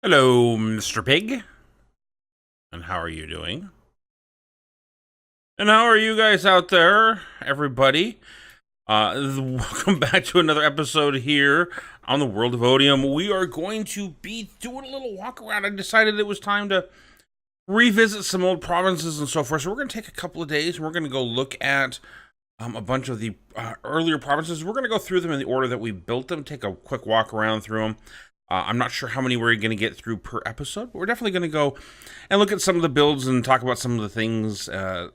Hello, Mr. Pig. And how are you doing? And how are you guys out there, everybody? Welcome back to another episode here on the World of Otium. We are going to be doing a little walk around. I decided it was time to revisit some old provinces and so forth. So we're going to take a couple of days and we're going to go look at a bunch of the earlier provinces. We're going to go through them in the order that we built them, take a quick walk around through them. I'm not sure how many we're going to get through per episode, but we're definitely going to go and look at some of the builds and talk about some of the things that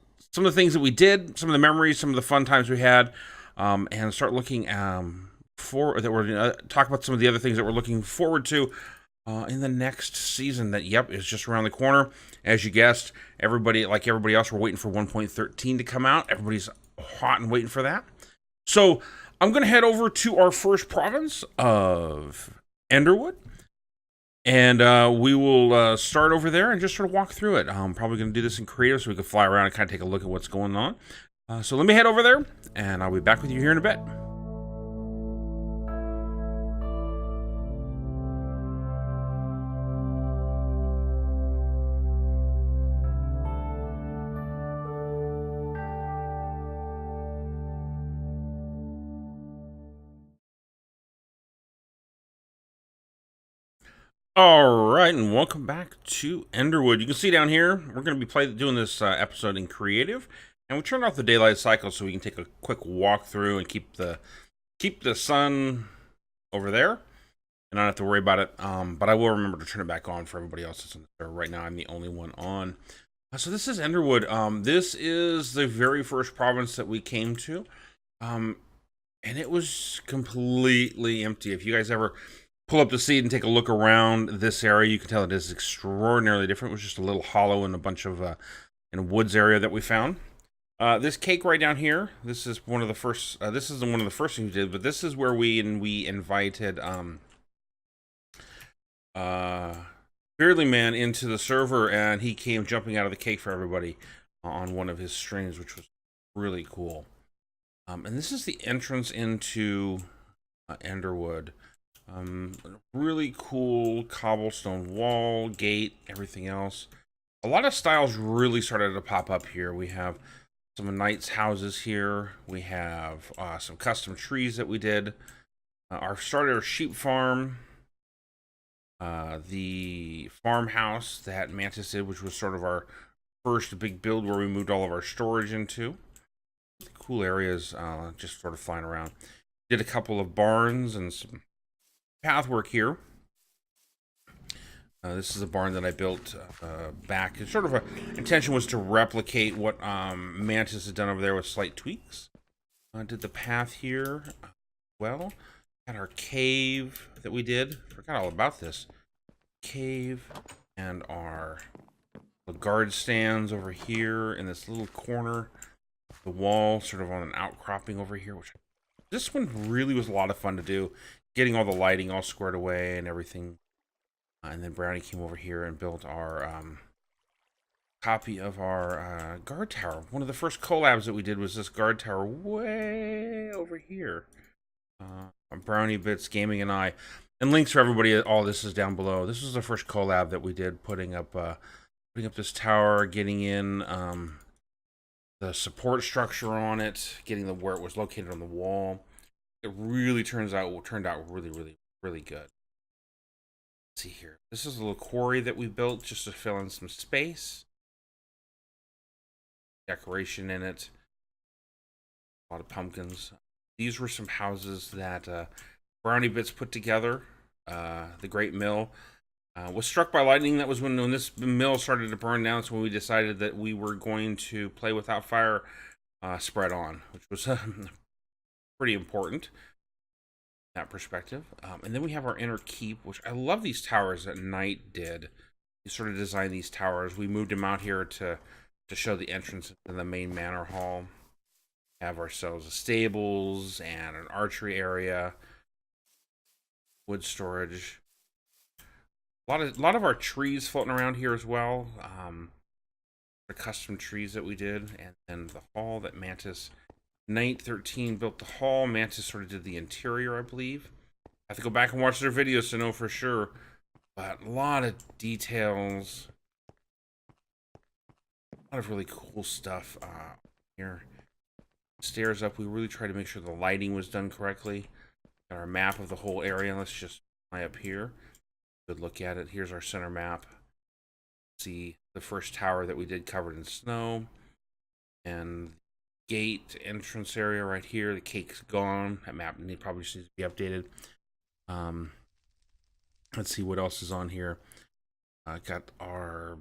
we did, some of the memories, some of the fun times we had, and start looking for that. We're going to talk about some of the other things that we're looking forward to in the next season. That is just around the corner. As you guessed, everybody, like everybody else, we're waiting for 1.13 to come out. Everybody's hot and waiting for that. So I'm going to head over to our first province of Enderwood, and we will start over there and just sort of walk through it. I'm probably going to do this in creative so we can fly around and kind of take a look at what's going on. So let me head over there, and I'll be back with you here in a bit. All right, and welcome back to Enderwood. You can see down here, we're going to be doing this episode in creative, and we turned off the daylight cycle so we can take a quick walk through and keep the sun over there, and not have to worry about it. But I will remember to turn it back on for everybody else that's in there. Right now, I'm the only one on. So this is Enderwood. This is the very first province that we came to, and it was completely empty. If you guys ever pull up the seat and take a look around this area, you can tell it is extraordinarily different. It was just a little hollow in a bunch of in a woods area that we found. This cake right down here, this is one of the first. This is one of the first things we did, but this is where we invited Beardlyman into the server, and he came jumping out of the cake for everybody on one of his strings, which was really cool. And this is the entrance into Enderwood. Really cool cobblestone wall, gate, everything else. A lot of styles really started to pop up here. We have some knights' houses here. We have some custom trees that we did. Started our sheep farm. The farmhouse that Mantis did, which was sort of our first big build where we moved all of our storage into. Cool areas, just sort of flying around. Did a couple of barns and some pathwork here. This is a barn that I built back. And sort of a intention was to replicate what Mantis had done over there with slight tweaks. Did the path here. Well, had our cave that we did. Forgot all about this. Cave and our guard stands over here in this little corner. The wall sort of on an outcropping over here. Which this one really was a lot of fun to do. Getting all the lighting all squared away and everything. And then Brownie came over here and built our copy of our guard tower. One of the first collabs that we did was this guard tower way over here. BrownieBits, Gaming, and I. And links for everybody, all this is down below. This was the first collab that we did, putting up this tower, getting in the support structure on it, getting where it was located on the wall. It really turned out really, really good. Let's see here. This is a little quarry that we built just to fill in some space. Decoration in it. A lot of pumpkins. These were some houses that BrownieBits put together. The Great Mill was struck by lightning. That was when this mill started to burn down. So when we decided that we were going to play without fire spread on, which was pretty important in that perspective. And then we have our inner keep, which I love these towers that Knight did. He sort of designed these towers. We moved him out here to show the entrance to the main manor hall. Have ourselves a stables and an archery area, wood storage. A lot of our trees floating around here as well. The custom trees that we did, and then the hall that Mantis. Knight 13 built the hall. Mantis sort of did the interior, I believe. I have to go back and watch their videos to know for sure. But a lot of details, a lot of really cool stuff here. Stairs up, we really try to make sure the lighting was done correctly. Got our map of the whole area. Let's just fly up here. Good look at it. Here's our center map. See the first tower that we did covered in snow. And gate entrance area right here. The cake's gone. That map probably needs to be updated. Let's see what else is on here. Got our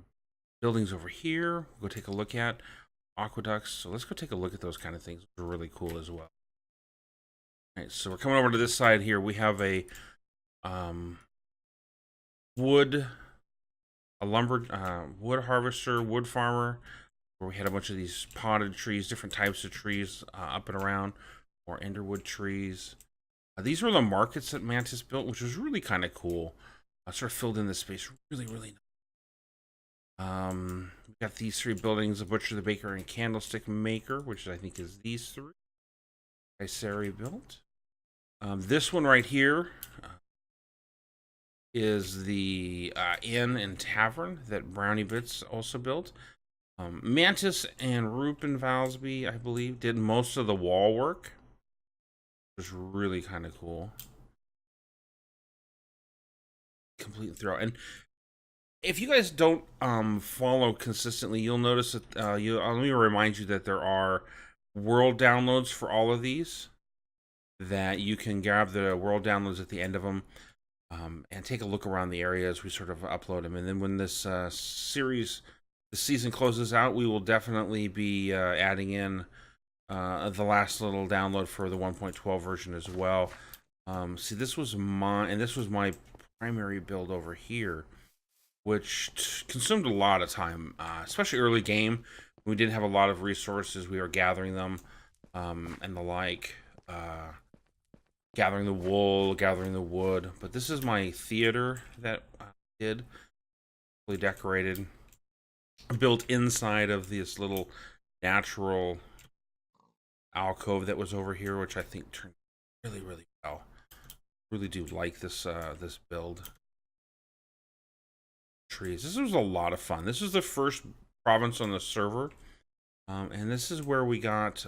buildings over here. We'll go take a look at aqueducts. So let's go take a look at those kind of things. They're really cool as well. All right, so we're coming over to this side here. We have a wood harvester, wood farmer, where we had a bunch of these potted trees, different types of trees up and around, or Enderwood trees. These were the markets that Mantis built, which was really kind of cool. Sort of filled in this space really, really nice. We got these three buildings: the butcher, the baker, and candlestick maker, which I think is these three. Kayseri built. This one right here is the inn and tavern that BrownieBits also built. Mantis and Rupin Valsby, I believe, did most of the wall work. It was really kind of cool. Complete throw. And if you guys don't follow consistently, you'll notice that let me remind you that there are world downloads for all of these, that you can grab the world downloads at the end of them and take a look around the area as we sort of upload them. And then when this the season closes out, we will definitely be adding in the last little download for the 1.12 version as well. See, this was my primary build over here, which consumed a lot of time, especially early game. We didn't have a lot of resources. We were gathering them and the like, gathering the wool, gathering the wood. But this is my theater that I did, fully decorated, built inside of this little natural alcove that was over here, which I think turned really, really well. Really do like this this build. Trees. This was a lot of fun. This is the first province on the server, and this is where we got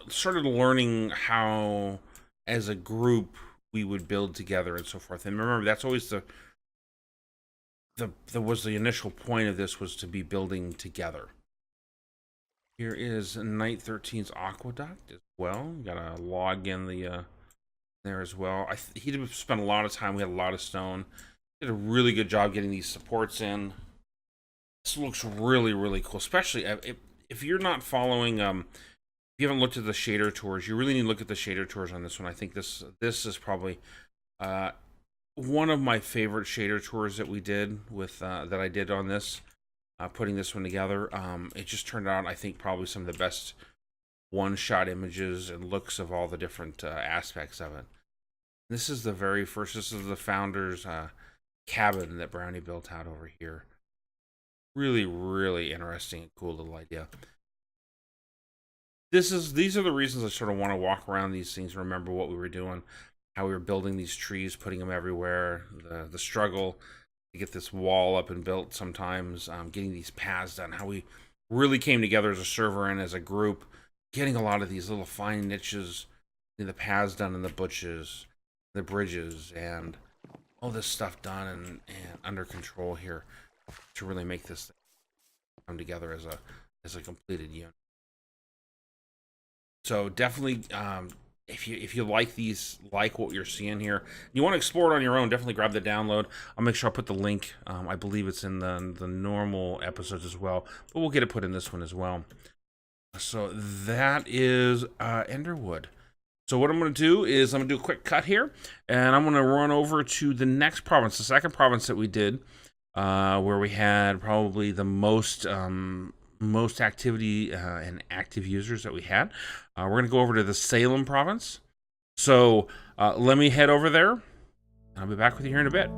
started learning how, as a group, we would build together and so forth. And remember, that's always the initial point of this, was to be building together. Here is Night 13's aqueduct as well. Got a log in the there as well. He did spend a lot of time. We had a lot of stone. Did a really good job getting these supports in. This looks really, really cool, especially if you're not following. If you haven't looked at the shader tours, you really need to look at the shader tours on this one. I think this is probably one of my favorite shader tours that we did with that I did on this. Putting this one together, it just turned out, I think, probably some of the best one-shot images and looks of all the different aspects of it. This is the very first. This is the founder's cabin that Brownie built out over here. Really, really interesting and cool little idea. These are the reasons I sort of want to walk around these things, remember what we were doing, how we were building these trees, putting them everywhere, the struggle to get this wall up and built sometimes, getting these paths done, how we really came together as a server and as a group, getting a lot of these little fine niches, the paths done in the bushes, the bridges, and all this stuff done and under control here to really make this thing come together as a completed unit. So definitely, if you like these, like what you're seeing here, you want to explore it on your own, definitely grab the download. I'll make sure I put the link. I believe it's in the normal episodes as well, but we'll get it put in this one as well. So that is Enderwood. So what I'm going to do is I'm going to do a quick cut here, and I'm going to run over to the next province, the second province that we did, where we had probably the most activity and active users that we had. We're going to go over to the Salem province. So let me head over there. I'll be back with you here in a bit.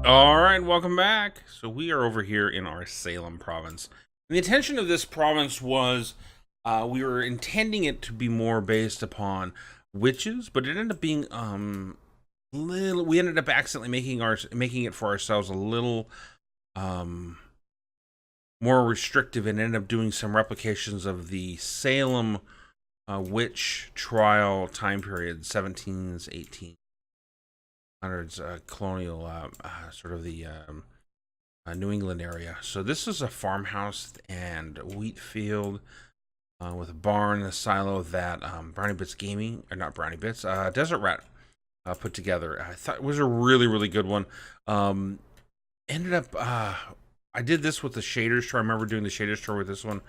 All right, welcome back. So we are over here in our Salem province. And the intention of this province was We were intending it to be more based upon witches, but it ended up being little. We ended up accidentally making it for ourselves a little more restrictive, and ended up doing some replications of the Salem witch trial time period, 17s, 1800s, colonial sort of the New England area. So this is a farmhouse and wheat field with a barn and a silo that BrownieBits Gaming, or not BrownieBits, Desert Rat put together. I thought it was a really, really good one. Ended up, I did this with the shaders tour. I remember doing the shaders tour with this one.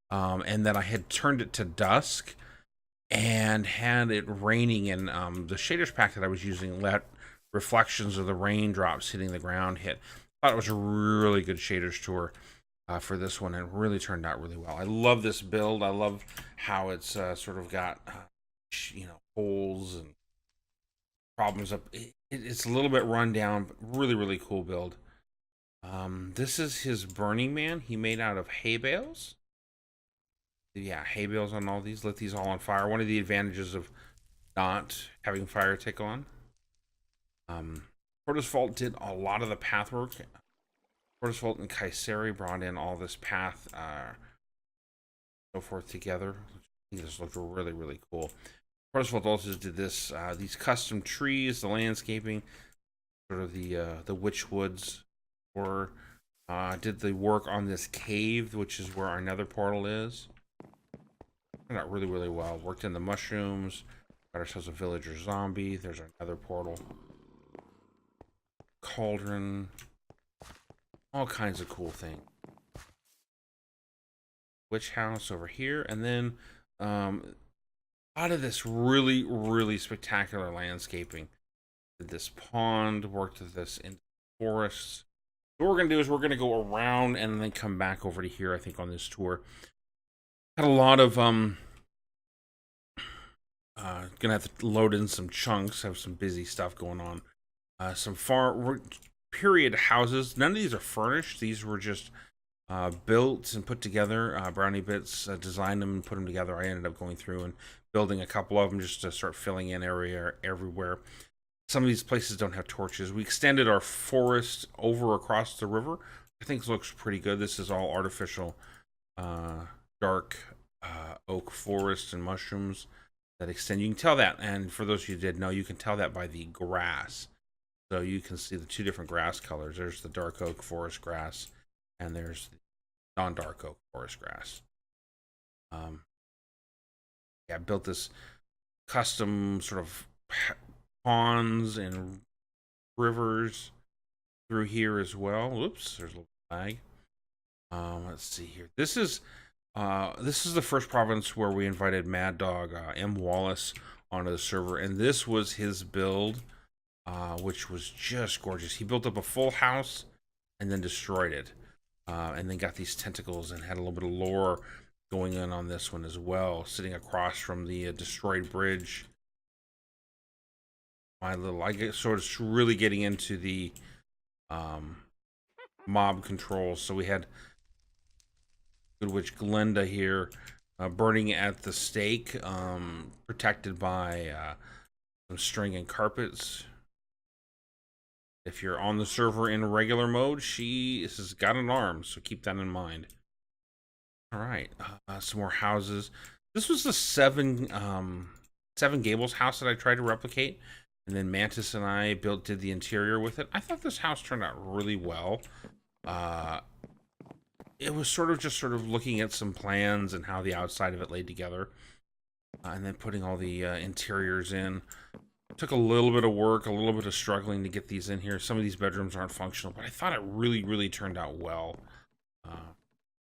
And then I had turned it to dusk and had it raining, and the shaders pack that I was using let reflections of the raindrops hitting the ground hit. I thought it was a really good shaders tour for this one, and it really turned out really well. I love this build. I love how it's sort of got holes and problems up. It's a little bit run down, but really, really cool build. This is his Burning Man. He made out of hay bales. Yeah, hay bales on all these. Lit these all on fire. One of the advantages of not having fire tick on. Portisfault did a lot of the path work. Portisfault and Kayseri brought in all this path, so forth together. I think this looked really, really cool. Portisfault also did this, these custom trees, the landscaping, sort of the witch woods, or did the work on this cave, which is where our nether portal is. Turned out really, really well. Worked in the mushrooms. Got ourselves a villager zombie. There's our nether portal. Cauldron. All kinds of cool things. Witch house over here. And then out of this really, really spectacular landscaping. Did this pond. Worked with this in forests. What we're going to do is we're going to go around and then come back over to here, I think, on this tour. Had a lot of gonna have to load in some chunks, have some busy stuff going on. Some far period houses. None of these are furnished. These were just built and put together. BrownieBits designed them and put them together. I ended up going through and building a couple of them just to start filling in area everywhere. Some of these places don't have torches. We extended our forest over across the river. I think it looks pretty good. This is all artificial dark oak forest and mushrooms that extend. You can tell that, and for those of you who did know, you can tell that by the grass. So you can see the two different grass colors. There's the dark oak forest grass, and there's the non-dark oak forest grass. Yeah, I built this custom sort of ponds and rivers through here as well. Oops, there's a little lag. Let's see here. This is the first province where we invited Mad Dog M. Wallace onto the server, and this was his build, which was just gorgeous. He built up a full house and then destroyed it, and then got these tentacles and had a little bit of lore going on this one as well, sitting across from the destroyed bridge. I get sort of really getting into the mob controls. So we had Good Witch Glenda here, burning at the stake, protected by some string and carpets. If you're on the server in regular mode, she has got an arm, so keep that in mind. All right, some more houses. This was the Seven Gables house that I tried to replicate, and then Mantis and I did the interior with it. I thought this house turned out really well. It was sort of looking at some plans and how the outside of it laid together, and then putting all the interiors in. It took a little bit of work, a little bit of struggling to get these in here. Some of these bedrooms aren't functional, but I thought it really, really turned out well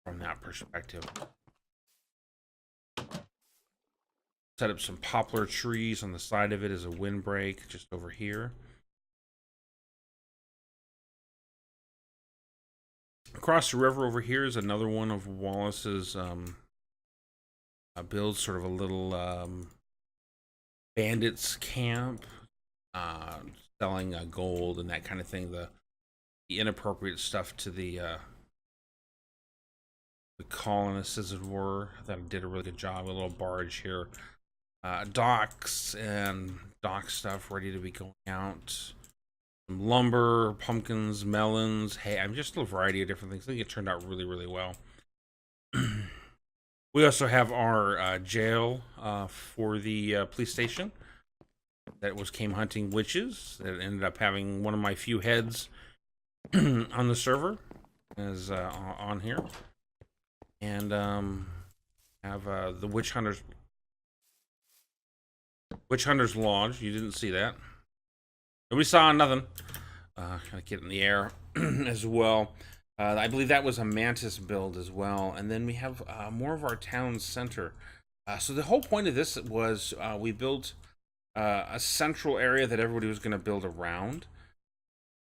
from that perspective. Set up some poplar trees on the side of it as a windbreak just over here. Across the river over here is another one of Wallace's builds, sort of a little bandits camp, selling gold and that kind of thing. The inappropriate stuff to the the colonists, as it were. That did a really good job. A little barge here. Docks and dock stuff ready to be going out. Some lumber, pumpkins, melons. Hey, I'm just a variety of different things. I think it turned out really, really well. We also have our jail for the police station. That came hunting witches. That ended up having one of my few heads on the server as on here. And have the Witch Hunters Lodge. You didn't see that. Nobody saw nothing. Kind of get in the air as well. I believe that was a Mantis build as well. And then we have more of our town center. So the whole point of this was we built a central area that everybody was going to build around.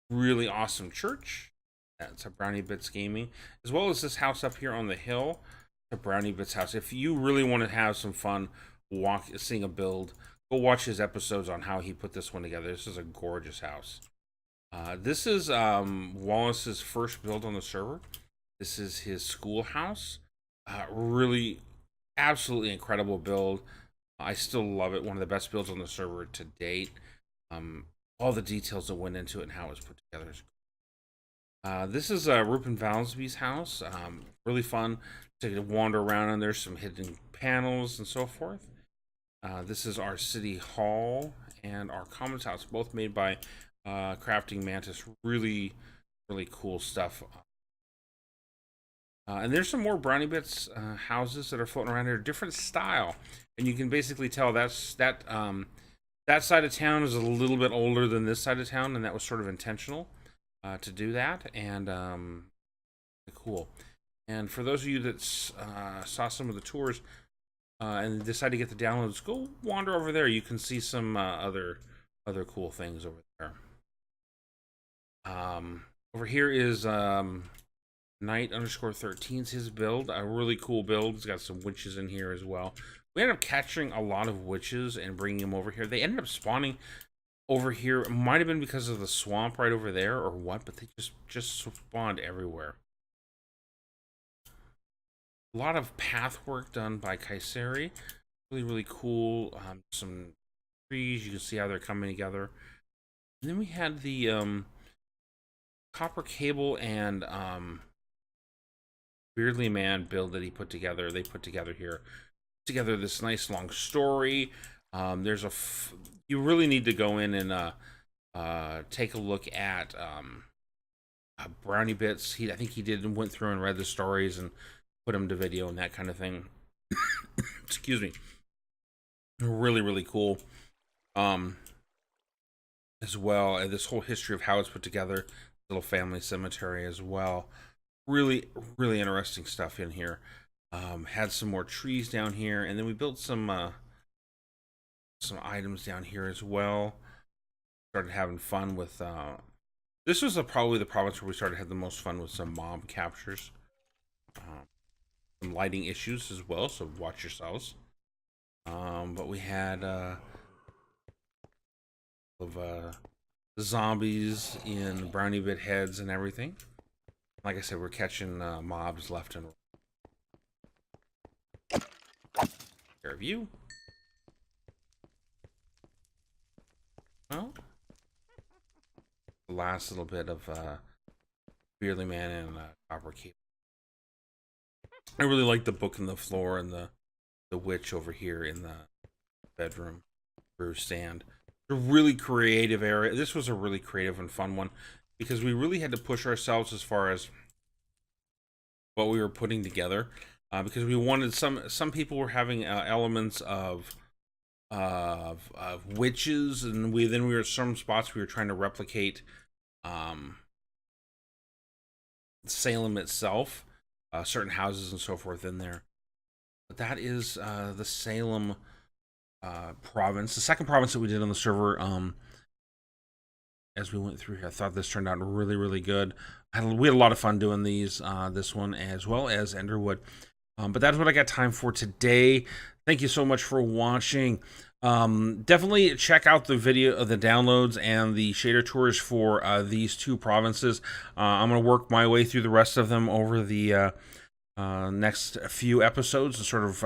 Really awesome church. That's a BrownieBits Gaming. As well as this house up here on the hill. The BrownieBits house. If you really want to have some fun seeing a build, go watch his episodes on how he put this one together. This is a gorgeous house. This is Wallace's first build on the server. This is his schoolhouse. Really, absolutely incredible build. I still love it. One of the best builds on the server to date. All the details that went into it and how it was put together. This is Rupin Valsby's house. Really fun to wander around, and there's some hidden panels and so forth. This is our city hall and our commons house, both made by CraftingMantis. Really, really cool stuff. And there's some more BrownieBits houses that are floating around here, different style, and you can basically tell that side of town is a little bit older than this side of town, and that was sort of intentional to do that. And cool. And for those of you that saw some of the tours and decide to get the downloads, go wander over there. You can see some other cool things over there. Over here is Knight_13's his build. A really cool build. It's got some witches in here as well. We ended up capturing a lot of witches and bringing them over here. They ended up spawning over here. It might have been because of the swamp right over there or what, but they just spawned everywhere. A lot of path work done by Kaiseri. Really, really cool. Some trees. You can see how they're coming together. And then we had the copper cable and Beardlyman build that he put together. They put together here. Together this nice long story. There's you really need to go in and take a look at BrownieBits. I think he went through and read the stories and put them to video and that kind of thing. Excuse me. Really, really cool. As well, and this whole history of how it's put together. Little family cemetery as well. Really, really interesting stuff in here. Had some more trees down here, and then we built some items down here as well. Started having fun with this was probably the province where we started having the most fun with some mob captures. Some lighting issues as well, so watch yourselves. But we had the zombies in BrownieBit heads and everything. Like I said, we're catching mobs left and right. Care of you. Well, the last little bit of Beardlyman and copper cable. I really like the book on the floor and the witch over here in the bedroom brew stand. A really creative area. This was a really creative and fun one because we really had to push ourselves as far as what we were putting together because we wanted some people were having elements of witches, and we were some spots we were trying to replicate Salem itself, certain houses and so forth in there. But that is the Salem province, the second province that we did on the server. As we went through here, I thought this turned out really, really good. We had a lot of fun doing these, this one as well as Enderwood. But that's what I got time for today. Thank you so much for watching. Definitely check out the video of the downloads and the shader tours for these two provinces. I'm going to work my way through the rest of them over the next few episodes and sort of,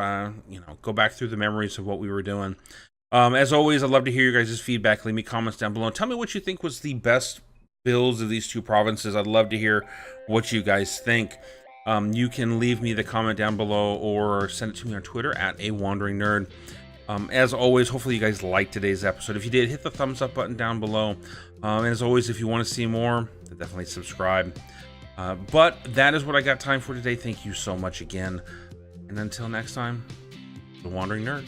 go back through the memories of what we were doing. As always, I'd love to hear your guys' feedback. Leave me comments down below. Tell me what you think was the best builds of these two provinces. I'd love to hear what you guys think. You can leave me the comment down below or send it to me on Twitter at @AWanderingNerd. As always, hopefully you guys liked today's episode. If you did, hit the thumbs up button down below. And as always, if you want to see more, definitely subscribe. But that is what I got time for today. Thank you so much again. And until next time, the Wandering Nerd.